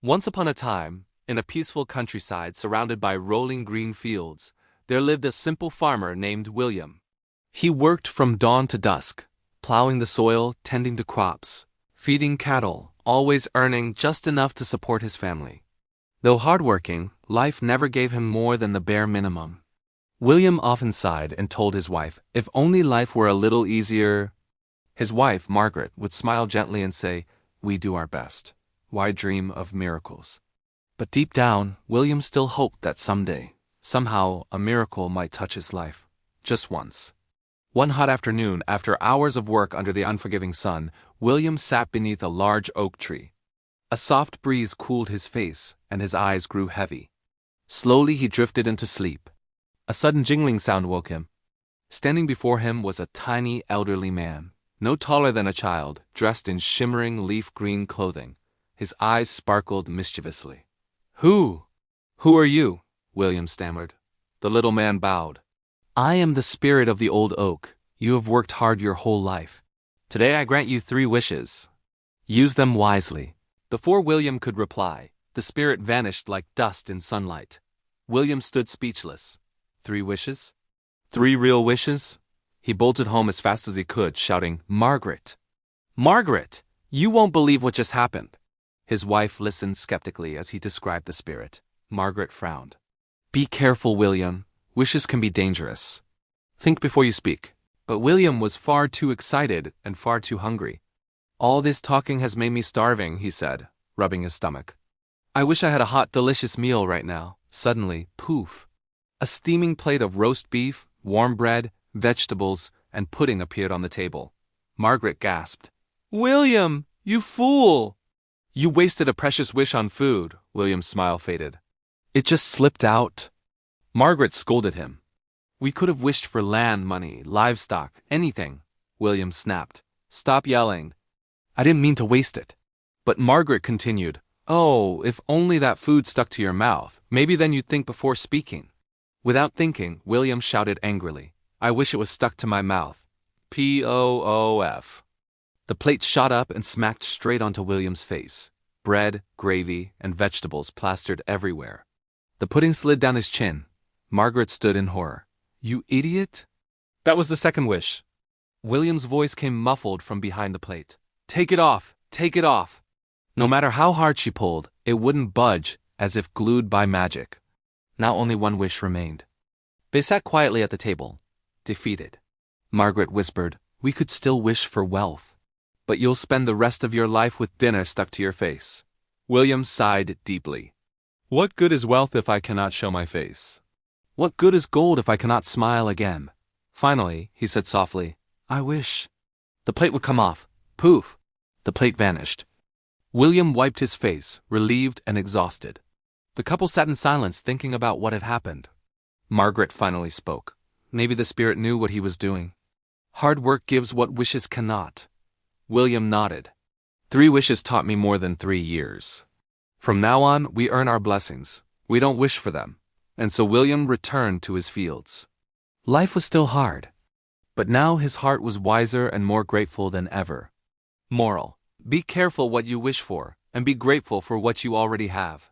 Once upon a time, in a peaceful countryside surrounded by rolling green fields, there lived a simple farmer named William. He worked from dawn to dusk, plowing the soil, tending to crops, feeding cattle, always earning just enough to support his family. Though hardworking, life never gave him more than the bare minimum. William often sighed and told his wife, if only life were a little easier. His wife, Margaret, would smile gently and say, we do our best. Why dream of miracles? But deep down, William still hoped that someday, somehow, a miracle might touch his life. Just once. One hot afternoon, after hours of work under the unforgiving sun, William sat beneath a large oak tree. A soft breeze cooled his face, and his eyes grew heavy. Slowly he drifted into sleep. A sudden jingling sound woke him. Standing before him was a tiny, elderly man, no taller than a child, dressed in shimmering leaf-green clothing. His eyes sparkled mischievously. Who are you? William stammered. The little man bowed. I am the spirit of the old oak. You have worked hard your whole life. Today I grant you 3 wishes. Use them wisely. Before William could reply, the spirit vanished like dust in sunlight. William stood speechless. 3 wishes? 3 real wishes? He bolted home as fast as he could, shouting, Margaret! Margaret! You won't believe what just happened. His wife listened skeptically as he described the spirit. Margaret frowned. Be careful, William. Wishes can be dangerous. Think before you speak. But William was far too excited and far too hungry. All this talking has made me starving, he said, rubbing his stomach. I wish I had a hot, delicious meal right now. Suddenly, poof! A steaming plate of roast beef, warm bread, vegetables, and pudding appeared on the table. Margaret gasped. William, you fool! You wasted a precious wish on food. William's smile faded. It just slipped out. Margaret scolded him. We could have wished for land, money, livestock, anything. William snapped. Stop yelling. I didn't mean to waste it. But Margaret continued. Oh, if only that food stuck to your mouth. Maybe then you'd think before speaking. Without thinking, William shouted angrily. I wish it was stuck to my mouth. Poof. The plate shot up and smacked straight onto William's face. Bread, gravy, and vegetables plastered everywhere. The pudding slid down his chin. Margaret stood in horror. You idiot? That was the second wish. William's voice came muffled from behind the plate. Take it off! Take it off! No matter how hard she pulled, it wouldn't budge, as if glued by magic. Now only one wish remained. They sat quietly at the table, defeated. Margaret whispered, we could still wish for wealth. But you'll spend the rest of your life with dinner stuck to your face. William sighed deeply. What good is wealth if I cannot show my face? What good is gold if I cannot smile again? Finally, he said softly, I wish. The plate would come off. Poof! The plate vanished. William wiped his face, relieved and exhausted. The couple sat in silence thinking about what had happened. Margaret finally spoke. Maybe the spirit knew what he was doing. Hard work gives what wishes cannot. William nodded. 3 wishes taught me more than 3 years. From now on, we earn our blessings. We don't wish for them. And so William returned to his fields. Life was still hard. But now his heart was wiser and more grateful than ever. Moral: be careful what you wish for, and be grateful for what you already have.